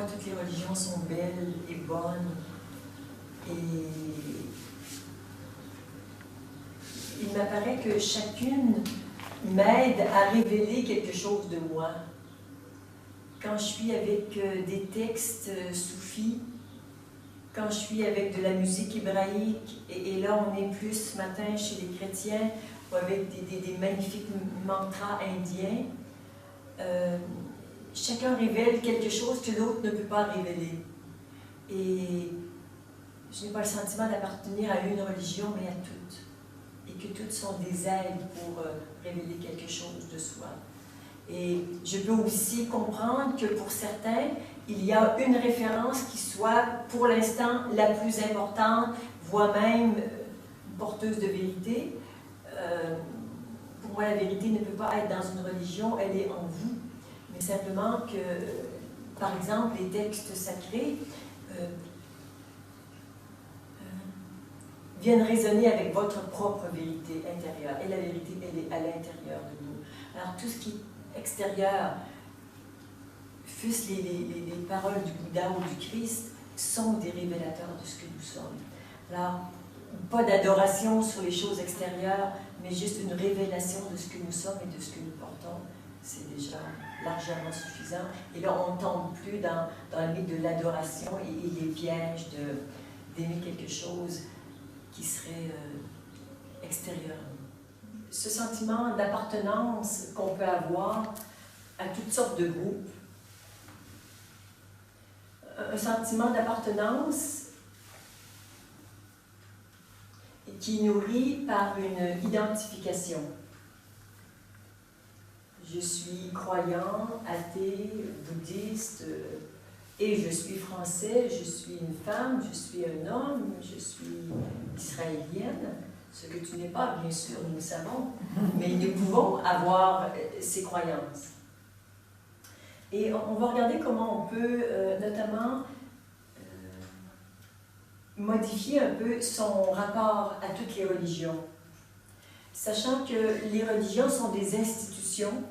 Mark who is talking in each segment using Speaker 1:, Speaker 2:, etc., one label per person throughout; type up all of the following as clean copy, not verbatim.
Speaker 1: fois toutes les religions sont belles et bonnes. Et il m'apparaît que chacune m'aide à révéler quelque chose de moi. Quand je suis avec des textes soufis, quand je suis avec de la musique hébraïque, et là on est plus ce matin chez les chrétiens, ou avec des magnifiques mantras indiens, chacun révèle quelque chose que l'autre ne peut pas révéler. Et je n'ai pas le sentiment d'appartenir à une religion, mais à toutes. Et que toutes sont des aides pour révéler quelque chose de soi. Et je peux aussi comprendre que pour certains, il y a une référence qui soit pour l'instant la plus importante, voire même porteuse de vérité. Pour moi, la vérité ne peut pas être dans une religion, elle est en vous. Mais simplement que, par exemple, les textes sacrés viennent résonner avec votre propre vérité intérieure. Et la vérité, elle est à l'intérieur de nous. Alors, tout ce qui est extérieur, fût-ce les paroles du Bouddha ou du Christ, sont des révélateurs de ce que nous sommes. Alors, pas d'adoration sur les choses extérieures, mais juste une révélation de ce que nous sommes et de ce que nous portons. C'est déjà largement suffisant. Et là, on ne tombe plus dans le mythe de l'adoration et les pièges d'aimer quelque chose qui serait extérieur. Ce sentiment d'appartenance qu'on peut avoir à toutes sortes de groupes, un sentiment d'appartenance qui est nourri par une identification. Je suis croyant, athée, bouddhiste, et je suis français, je suis une femme, je suis un homme, je suis israélienne, ce que tu n'es pas, bien sûr, nous le savons, mais nous pouvons avoir ces croyances. Et on va regarder comment on peut, notamment, modifier un peu son rapport à toutes les religions, sachant que les religions sont des institutions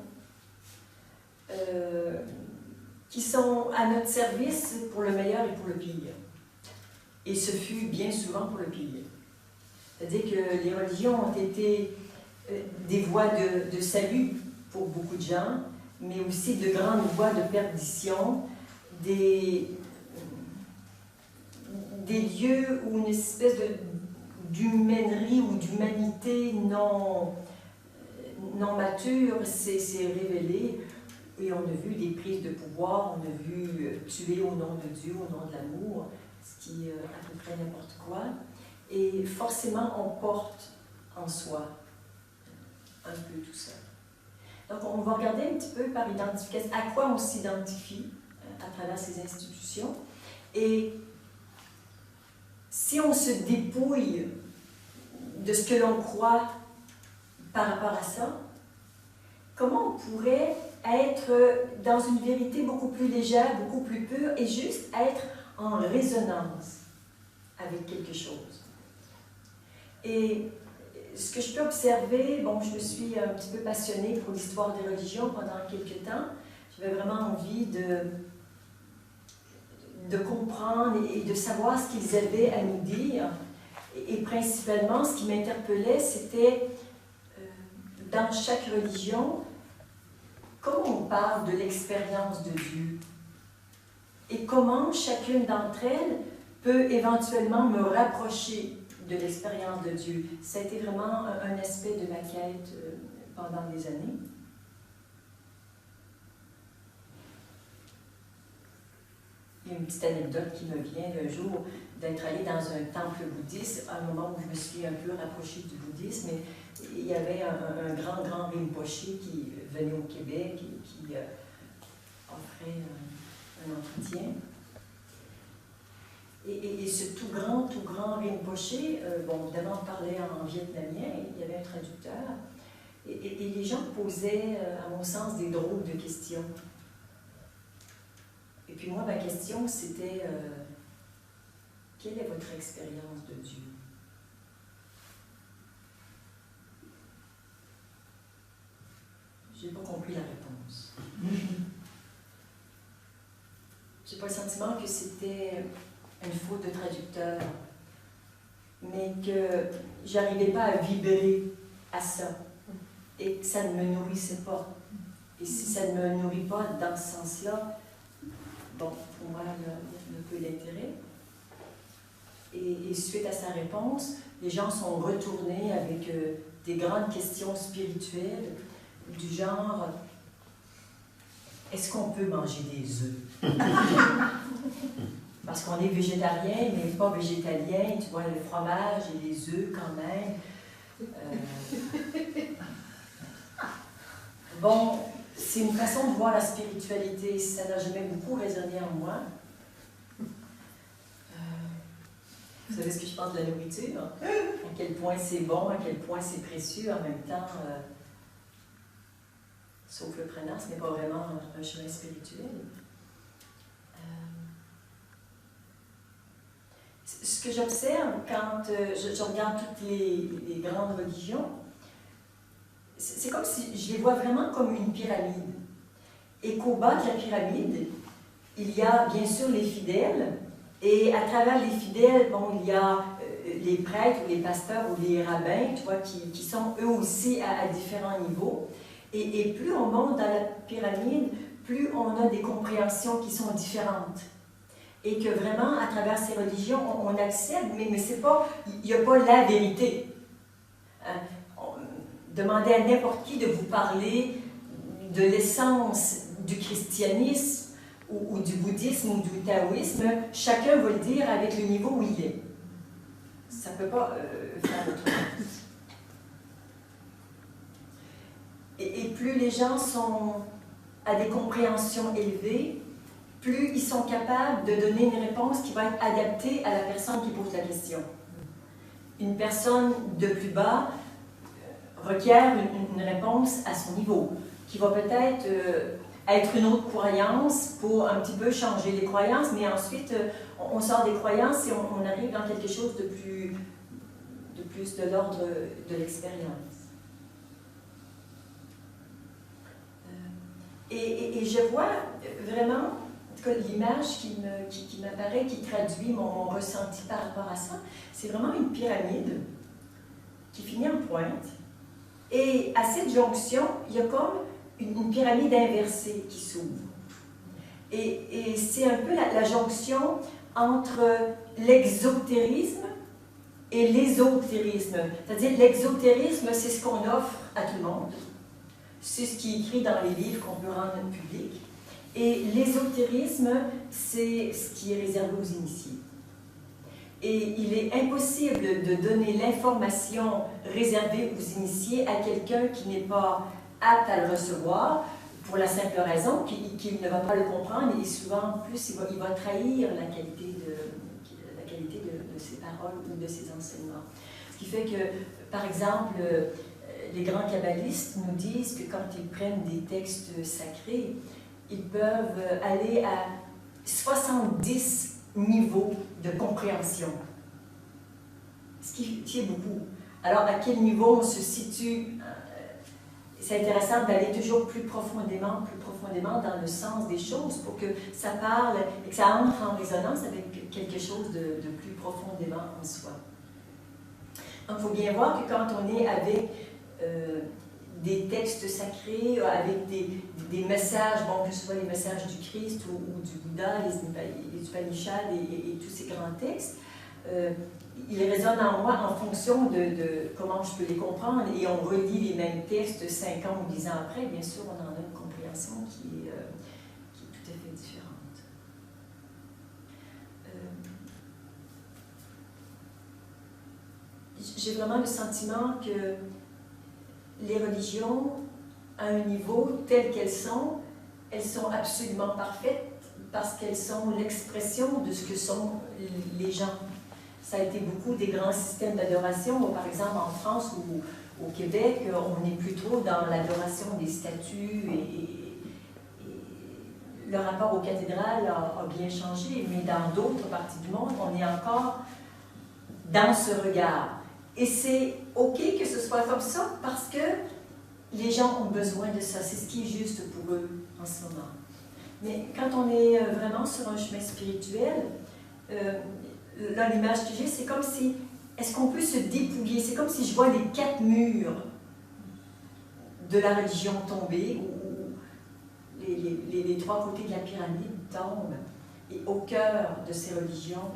Speaker 1: qui sont à notre service pour le meilleur et pour le pire. Et ce fut bien souvent pour le pire. C'est-à-dire que les religions ont été des voies de salut pour beaucoup de gens, mais aussi de grandes voies de perdition, des lieux où une espèce d'humainerie ou d'humanité non mature s'est révélée. Et on a vu des prises de pouvoir, on a vu tuer au nom de Dieu, au nom de l'amour, ce qui est à peu près n'importe quoi. Et forcément, on porte en soi un peu tout ça. Donc, on va regarder un petit peu par identification à quoi on s'identifie à travers ces institutions. Et si on se dépouille de ce que l'on croit par rapport à ça, comment on pourrait être dans une vérité beaucoup plus légère, beaucoup plus pure, et juste être en résonance avec quelque chose. Et ce que je peux observer, bon, je me suis un petit peu passionnée pour l'histoire des religions pendant quelques temps. J'avais vraiment envie de comprendre et de savoir ce qu'ils avaient à nous dire. Et principalement, ce qui m'interpellait, c'était dans chaque religion, comment on parle de l'expérience de Dieu et comment chacune d'entre elles peut éventuellement me rapprocher de l'expérience de Dieu. Ça a été vraiment un aspect de ma quête pendant des années. Il y a une petite anecdote qui me vient d'un jour d'être allée dans un temple bouddhiste, à un moment où je me suis un peu rapprochée du bouddhisme, et il y avait un grand Rinpoché qui venait au Québec et qui offrait un entretien. Et ce tout grand Rinpoché, bon, évidemment, on parlait en vietnamien, il y avait un traducteur, et les gens posaient, à mon sens, des drôles de questions. Et puis moi, ma question, c'était quelle est votre expérience de Dieu? Je n'ai pas compris la réponse. Je ne sais pas sentiment que c'était une faute de traducteur, mais que j'arrivais pas à vibrer à ça, et que ça ne me nourrissait pas. Et si ça ne me nourrit pas dans ce sens-là, bon, pour moi, il y a peu d'intérêt. Et suite à sa réponse, les gens sont retournés avec des grandes questions spirituelles du genre « Est-ce qu'on peut manger des œufs? » Parce qu'on est végétarien, mais pas végétalien, tu vois, le fromage et les œufs quand même. Bon, c'est une façon de voir la spiritualité, ça n'a jamais beaucoup résonné en moi. Vous savez ce que je pense de la nourriture? À quel point c'est bon, à quel point c'est précieux, en même temps, sauf le prenant, ce n'est pas vraiment un chemin spirituel. Ce que j'observe quand je regarde toutes les grandes religions, c'est comme si je les vois vraiment comme une pyramide. Et qu'au bas de la pyramide, il y a bien sûr les fidèles, et à travers les fidèles, bon, il y a les prêtres ou les pasteurs ou les rabbins, tu vois, qui sont eux aussi à différents niveaux. Et plus on monte dans la pyramide, plus on a des compréhensions qui sont différentes. Et que vraiment, à travers ces religions, on accède, mais c'est pas, il n'y a pas la vérité. Demandez à n'importe qui de vous parler de l'essence du christianisme ou du bouddhisme ou du taoïsme, chacun va le dire avec le niveau où il est. Ça ne peut pas faire autrement. Et plus les gens sont à des compréhensions élevées, plus ils sont capables de donner une réponse qui va être adaptée à la personne qui pose la question. Une personne de plus bas requiert une réponse à son niveau, qui va peut-être être une autre croyance pour un petit peu changer les croyances, mais ensuite on sort des croyances et on arrive dans quelque chose de plus de l'ordre de l'expérience. Et je vois vraiment, en tout cas l'image qui m'apparaît, qui traduit mon ressenti par rapport à ça, c'est vraiment une pyramide qui finit en pointe. Et à cette jonction, il y a comme une pyramide inversée qui s'ouvre. Et c'est un peu la jonction entre l'exotérisme et l'ésotérisme. C'est-à-dire l'exotérisme, c'est ce qu'on offre à tout le monde. C'est ce qui est écrit dans les livres qu'on peut rendre public. Et l'ésotérisme, c'est ce qui est réservé aux initiés. Et il est impossible de donner l'information réservée aux initiés à quelqu'un qui n'est pas apte à le recevoir, pour la simple raison qu'il ne va pas le comprendre et souvent, en plus, il va trahir la qualité de ses paroles ou de ses enseignements. Ce qui fait que, par exemple, les grands kabbalistes nous disent que quand ils prennent des textes sacrés, ils peuvent aller à 70 niveaux de compréhension, ce qui est beaucoup. Alors, à quel niveau on se situe? C'est intéressant d'aller toujours plus profondément dans le sens des choses pour que ça parle et que ça entre en résonance avec quelque chose de plus profondément en soi. Donc, il faut bien voir que quand on est avec des textes sacrés, avec des messages, bon, que ce soit les messages du Christ ou du Bouddha, les Upanishads et tous ces grands textes, ils résonnent en moi en fonction de comment je peux les comprendre, et on relit les mêmes textes 5 ans ou 10 ans après, bien sûr, on en a une compréhension qui est tout à fait différente. J'ai vraiment le sentiment que les religions, à un niveau tel qu'elles sont absolument parfaites parce qu'elles sont l'expression de ce que sont les gens. Ça a été beaucoup des grands systèmes d'adoration. Par exemple, en France ou au Québec, on n'est plus trop dans l'adoration des statues et le rapport aux cathédrales a bien changé, mais dans d'autres parties du monde, on est encore dans ce regard. Et c'est OK que ce soit comme ça parce que les gens ont besoin de ça. C'est ce qui est juste pour eux en ce moment. Mais quand on est vraiment sur un chemin spirituel, là, l'image que j'ai, c'est comme si, est-ce qu'on peut se dépouiller? C'est comme si je vois les 4 murs de la religion tomber, où les 3 côtés de la pyramide tombent, et au cœur de ces religions,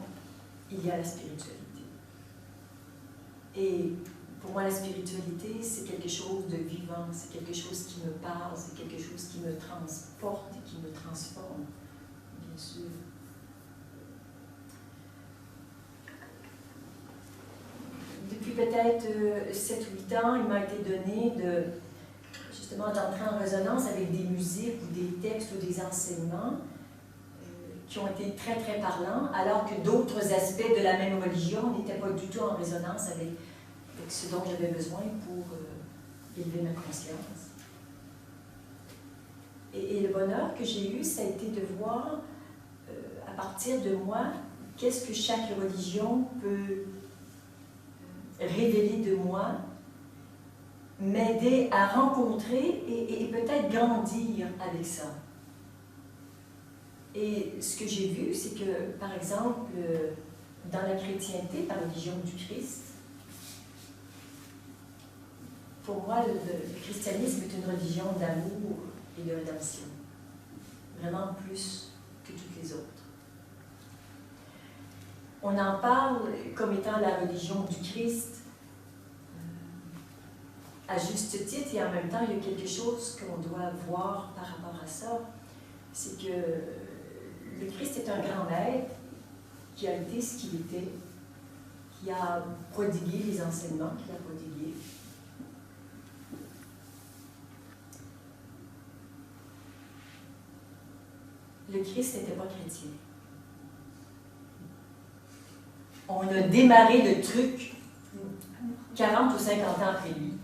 Speaker 1: il y a la spiritualité. Et pour moi, la spiritualité, c'est quelque chose de vivant, c'est quelque chose qui me parle, c'est quelque chose qui me transporte et qui me transforme, bien sûr. Depuis peut-être 7 ou 8 ans, il m'a été donné justement d'entrer en résonance avec des musiques ou des textes ou des enseignements qui ont été très, très parlants, alors que d'autres aspects de la même religion n'étaient pas du tout en résonance avec ce dont j'avais besoin pour élever ma conscience. Et le bonheur que j'ai eu, ça a été de voir, à partir de moi, qu'est-ce que chaque religion peut révéler de moi, m'aider à rencontrer et peut-être grandir avec ça. Et ce que j'ai vu, c'est que, par exemple, dans la chrétienté, par la religion du Christ, pour moi, le christianisme est une religion d'amour et de rédemption. Vraiment plus que toutes les autres. On en parle comme étant la religion du Christ à juste titre, et en même temps, il y a quelque chose qu'on doit voir par rapport à ça. C'est que le Christ est un grand maître qui a été ce qu'il était, qui a prodigué les enseignements qu'il a prodigués. Le Christ n'était pas chrétien. On a démarré le truc 40 ou 50 ans après lui.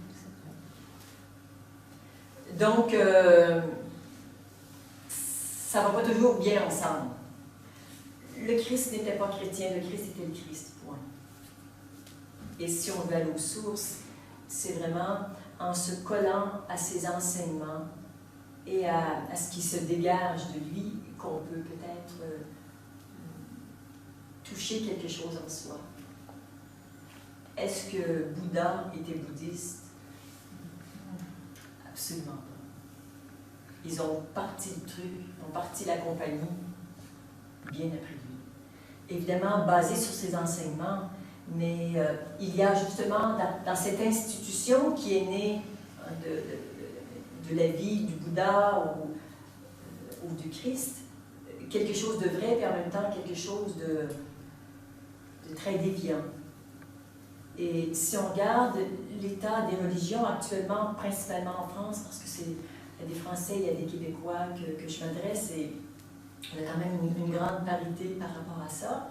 Speaker 1: Donc, ça ne va pas toujours bien ensemble. Le Christ n'était pas chrétien, le Christ était le Christ, point. Et si on veut aller aux sources, c'est vraiment en se collant à ses enseignements et à ce qui se dégage de lui qu'on peut peut-être toucher quelque chose en soi. Est-ce que Bouddha était bouddhiste? Absolument pas. Ils ont parti le truc, ils ont parti la compagnie bien après lui. Évidemment, basé sur ses enseignements, mais il y a justement dans cette institution qui est née de la vie du Bouddha ou du Christ, quelque chose de vrai, et en même temps quelque chose de très déviant. Et si on regarde l'état des religions actuellement, principalement en France, parce que il y a des Français, il y a des Québécois que je m'adresse, et on a quand même une grande parité par rapport à ça,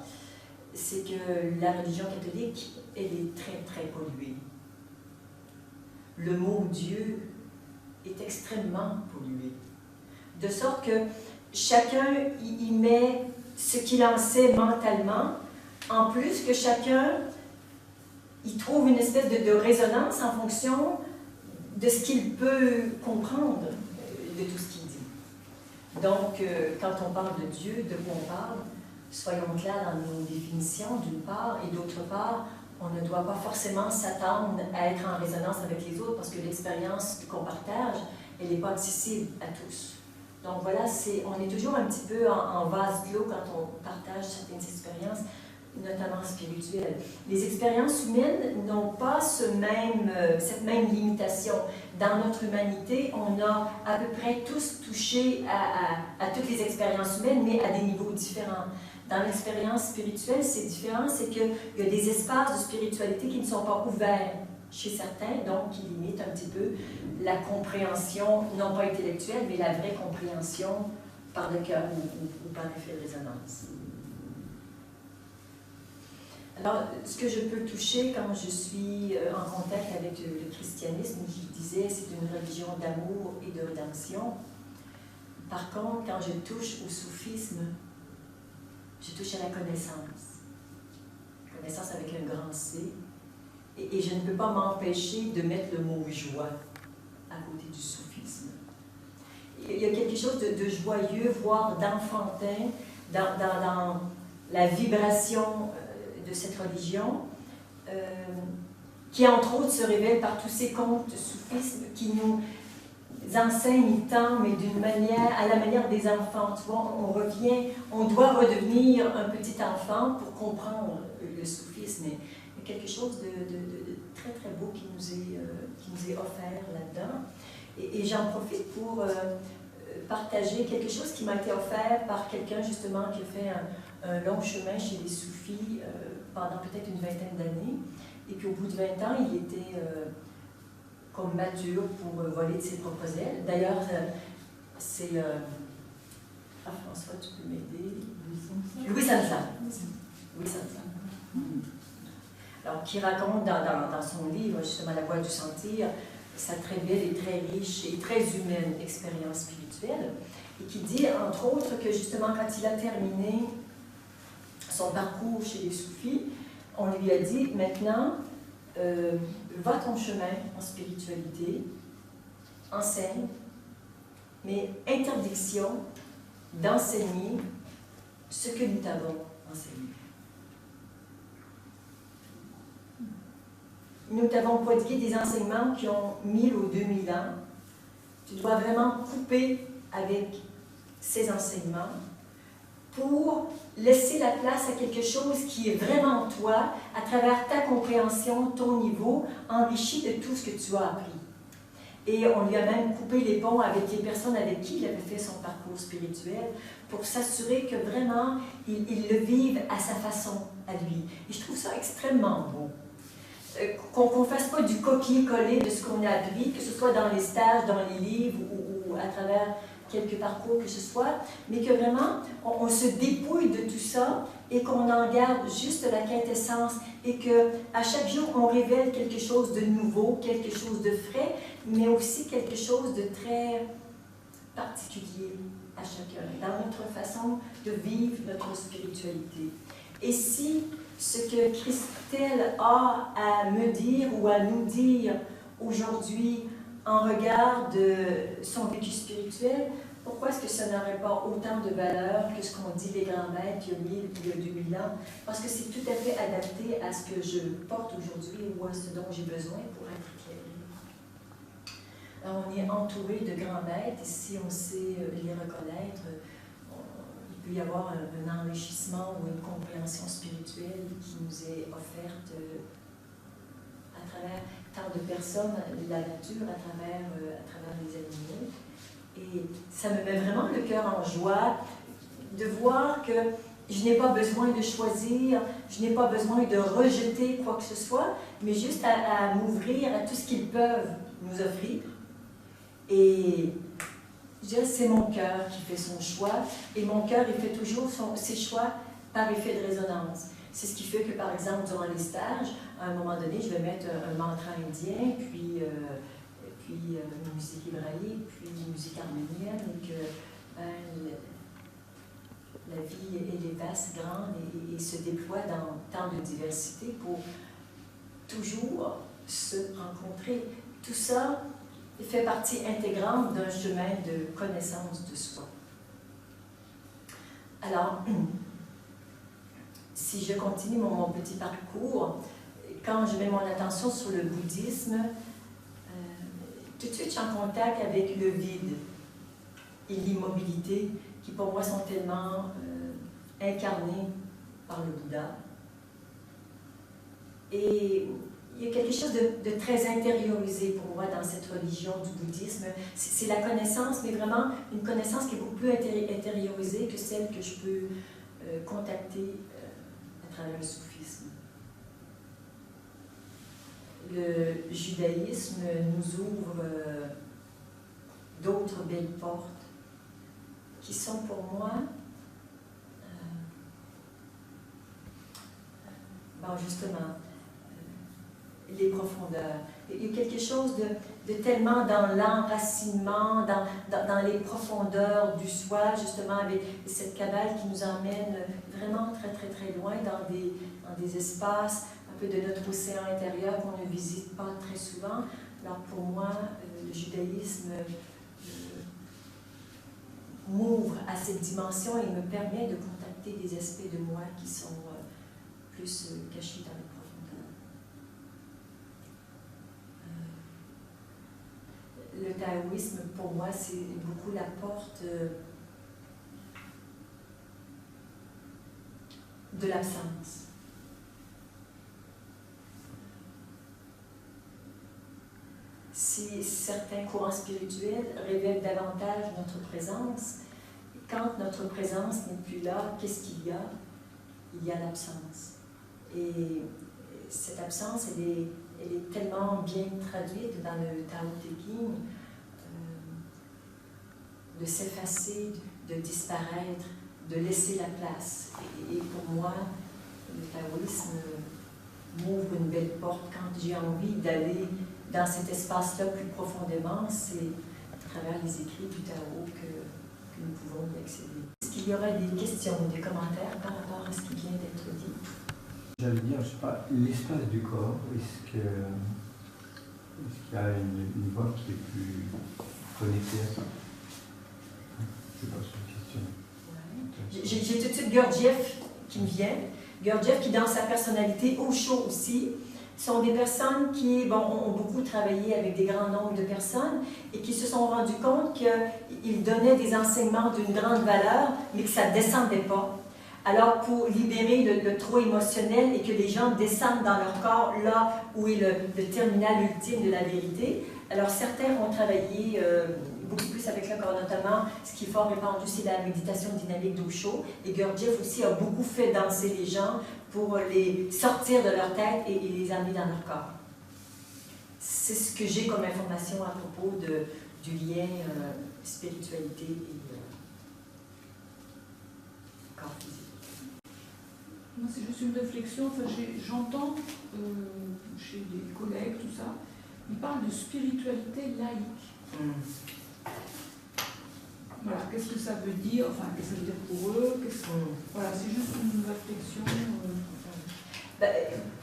Speaker 1: c'est que la religion catholique, elle est très, très polluée. Le mot Dieu est extrêmement pollué. De sorte que chacun y met ce qu'il en sait mentalement, en plus que chacun y trouve une espèce de résonance en fonction de ce qu'il peut comprendre de tout ce qu'il dit. Donc, quand on parle de Dieu, de quoi on parle, soyons clairs dans nos définitions, d'une part, et d'autre part, on ne doit pas forcément s'attendre à être en résonance avec les autres, parce que l'expérience qu'on partage, elle n'est pas accessible à tous. Donc voilà, on est toujours un petit peu en vase clos quand on partage certaines expériences, notamment spirituelles. Les expériences humaines n'ont pas cette même limitation. Dans notre humanité, on a à peu près tous touché à toutes les expériences humaines, mais à des niveaux différents. Dans l'expérience spirituelle, c'est différent, c'est qu'il y a des espaces de spiritualité qui ne sont pas ouverts chez certains, donc qui limitent un petit peu la compréhension, non pas intellectuelle, mais la vraie compréhension par le cœur ou par l'effet de résonance. Alors, ce que je peux toucher quand je suis en contact avec le christianisme, je disais, c'est une religion d'amour et de rédemption. Par contre, quand je touche au soufisme, je touche à la connaissance. Connaissance avec un grand C. Et je ne peux pas m'empêcher de mettre le mot joie à côté du soufisme. il y a quelque chose de joyeux, voire d'enfantin, dans la vibration de cette religion, qui entre autres se révèle par tous ces contes soufismes qui nous enseignent tant, mais d'une manière, à la manière des enfants. Tu vois, on doit redevenir un petit enfant pour comprendre le soufisme. Mais il y a quelque chose de très très beau qui nous est offert là-dedans. Et j'en profite pour partager quelque chose qui m'a été offert par quelqu'un justement qui a fait un long chemin chez les soufis pendant peut-être une vingtaine d'années. Et puis au bout de 20 ans, il était comme mature pour voler de ses propres ailes. D'ailleurs, c'est... François, tu peux m'aider? Louis Sansa. Louis Sansa. Alors, qui raconte dans son livre, justement, La Voie du Sentir, sa très belle et très riche et très humaine expérience spirituelle, et qui dit, entre autres, que justement, quand il a terminé son parcours chez les soufis, on lui a dit, maintenant, va ton chemin en spiritualité, enseigne, mais interdiction d'enseigner ce que nous t'avons enseigné. Nous t'avons prodigué des enseignements qui ont 1000 ou 2000 ans. Tu dois vraiment couper avec ces enseignements pour laisser la place à quelque chose qui est vraiment toi, à travers ta compréhension, ton niveau, enrichi de tout ce que tu as appris. Et on lui a même coupé les ponts avec les personnes avec qui il avait fait son parcours spirituel pour s'assurer que vraiment, il le vive à sa façon, à lui. Et je trouve ça extrêmement beau. Qu'on ne fasse pas du copier-coller de ce qu'on a appris, que ce soit dans les stages, dans les livres ou à travers quelques parcours que ce soit, mais que vraiment on se dépouille de tout ça et qu'on en garde juste la quintessence et qu'à chaque jour on révèle quelque chose de nouveau, quelque chose de frais, mais aussi quelque chose de très particulier à chacun, dans notre façon de vivre notre spiritualité. Et si ce que Christelle a à me dire ou à nous dire aujourd'hui en regard de son vécu spirituel, pourquoi est-ce que ça n'aurait pas autant de valeur que ce qu'ont dit les grands maîtres il y a 1000 ou il y a 2000 ans? Parce que c'est tout à fait adapté à ce que je porte aujourd'hui ou à ce dont j'ai besoin pour être éclairé. Alors, on est entouré de grands maîtres et si on sait les reconnaître, il peut y avoir un enrichissement ou une compréhension spirituelle qui nous est offerte à travers tant de personnes, la nature, à travers les animaux. Et ça me met vraiment le cœur en joie de voir que je n'ai pas besoin de choisir, je n'ai pas besoin de rejeter quoi que ce soit, mais juste à m'ouvrir à tout ce qu'ils peuvent nous offrir. Et je dirais, c'est mon cœur qui fait son choix, et mon cœur, il fait toujours ses choix par effet de résonance. C'est ce qui fait que, par exemple, durant les stages, à un moment donné, je vais mettre un mantra indien, puis une musique hébraïque, puis une musique arménienne, et que la vie est vaste, grande, et se déploie dans tant de diversité pour toujours se rencontrer. Tout ça fait partie intégrante d'un chemin de connaissance de soi. Alors, si je continue mon petit parcours, quand je mets mon attention sur le bouddhisme, tout de suite je suis en contact avec le vide et l'immobilité qui pour moi sont tellement incarnés par le Bouddha. Et il y a quelque chose de très intériorisé pour moi dans cette religion du bouddhisme. C'est la connaissance, mais vraiment une connaissance qui est beaucoup plus intériorisée que celle que je peux contacter à travers le soufisme. Le judaïsme nous ouvre d'autres belles portes qui sont pour moi justement les profondeurs. Il y a quelque chose de tellement dans l'enracinement, dans les profondeurs du soi, justement avec cette cabale qui nous emmène vraiment très très très loin dans des espaces un peu de notre océan intérieur qu'on ne visite pas très souvent. Alors pour moi, le judaïsme m'ouvre à cette dimension et me permet de contacter des aspects de moi qui sont plus cachés dans les profondeurs. Le taoïsme, pour moi, c'est beaucoup la porte de l'absence. Si certains courants spirituels révèlent davantage notre présence, quand notre présence n'est plus là, qu'est-ce qu'il y a? Il y a l'absence. Et cette absence, elle est tellement bien traduite dans le Tao Te Ching, de s'effacer, de disparaître, de laisser la place. Et pour moi, le taoïsme m'ouvre une belle porte quand j'ai envie d'aller dans cet espace-là plus profondément. C'est à travers les écrits du Tao que nous pouvons y accéder. Est-ce qu'il y aura des questions ou des commentaires par rapport à ce qui vient d'être dit?
Speaker 2: J'allais dire, je ne sais pas, l'espace du corps, est-ce qu'il y a une voie qui est plus connectée à ça? Je ne sais pas, c'est une question.
Speaker 1: Ouais. J'ai tout de suite Gurdjieff qui me vient. Gurdjieff qui, dans sa personnalité, Osho aussi, sont des personnes qui ont beaucoup travaillé avec des grands nombres de personnes et qui se sont rendus compte qu'ils donnaient des enseignements d'une grande valeur, mais que ça ne descendait pas. Alors, pour libérer le trop émotionnel et que les gens descendent dans leur corps, là où est le terminal ultime de la vérité, alors certains ont travaillé beaucoup plus avec le corps, notamment ce qui est fort répandu, c'est la méditation dynamique d'Osho. Et Gurdjieff aussi a beaucoup fait danser les gens pour les sortir de leur tête et les amener dans leur corps. C'est ce que j'ai comme information à propos du lien spiritualité et corps physique.
Speaker 3: Moi, c'est juste une réflexion. Enfin, j'entends chez des collègues, tout ça, ils parlent de spiritualité laïque. Voilà, qu'est-ce que ça veut dire? Enfin, qu'est-ce que ça veut dire pour eux? Voilà, c'est juste une réflexion.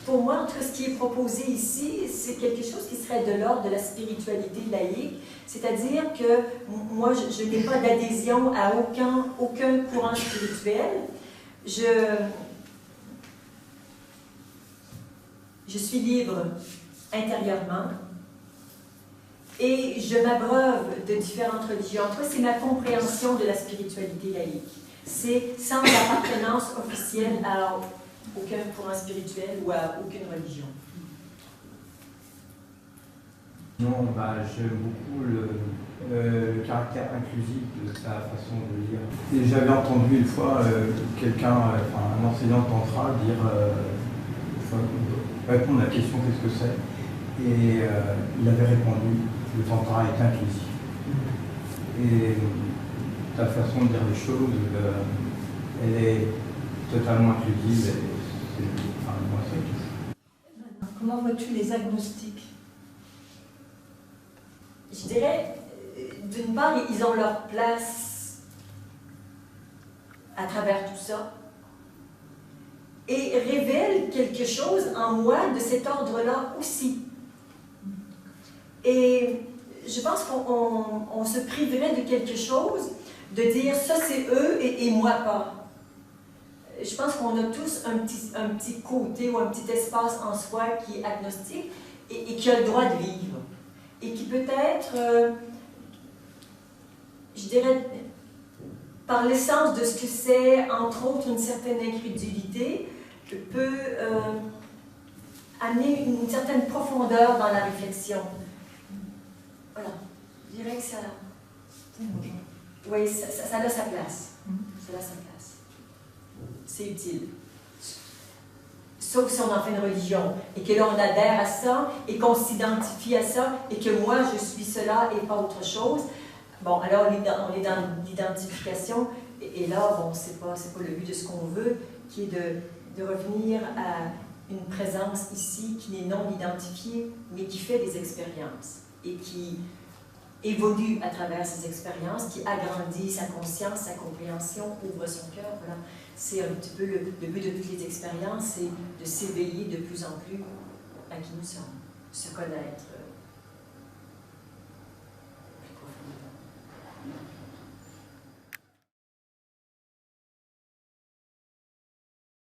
Speaker 1: Pour moi, entre ce qui est proposé ici, c'est quelque chose qui serait de l'ordre de la spiritualité laïque, c'est-à-dire que moi, je n'ai pas d'adhésion à aucun courant spirituel. Je suis libre intérieurement et je m'abreuve de différentes religions. En tout cas, c'est ma compréhension de la spiritualité laïque. C'est sans appartenance officielle à aucun courant spirituel ou à aucune religion.
Speaker 2: Non, j'aime beaucoup le caractère inclusif de sa façon de lire. Et j'avais entendu une fois un enseignant de tantra dire, répondre à la question qu'est-ce que c'est, et il avait répondu le tantra est inclusif. Et ta façon de dire les choses, elle est totalement inclusive. Moi, c'est...
Speaker 4: Comment vois-tu les agnostiques?
Speaker 1: Je dirais, d'une part, ils ont leur place à travers tout ça et révèlent quelque chose en moi de cet ordre-là aussi. Et je pense qu'on se priverait de quelque chose, de dire ça c'est eux et moi pas. Je pense qu'on a tous un petit côté ou un petit espace en soi qui est agnostique et qui a le droit de vivre. Et qui peut-être, je dirais, par l'essence de ce que c'est, entre autres, une certaine incrédulité, peut amener une certaine profondeur dans la réflexion. Voilà. Je dirais que ça... Oui, ça a sa place. Ça a sa place. C'est utile. Sauf si on en fait une religion, et que là on adhère à ça, et qu'on s'identifie à ça, et que moi je suis cela et pas autre chose. Bon, alors on est dans l'identification, et là, bon, c'est pas le but de ce qu'on veut, qui est de revenir à une présence ici qui n'est non identifiée, mais qui fait des expériences, et qui évolue à travers ces expériences, qui agrandit sa conscience, sa compréhension, ouvre son cœur, voilà. C'est un petit peu le but de toutes les expériences, c'est de s'éveiller de plus en plus à qui nous sommes, se connaître,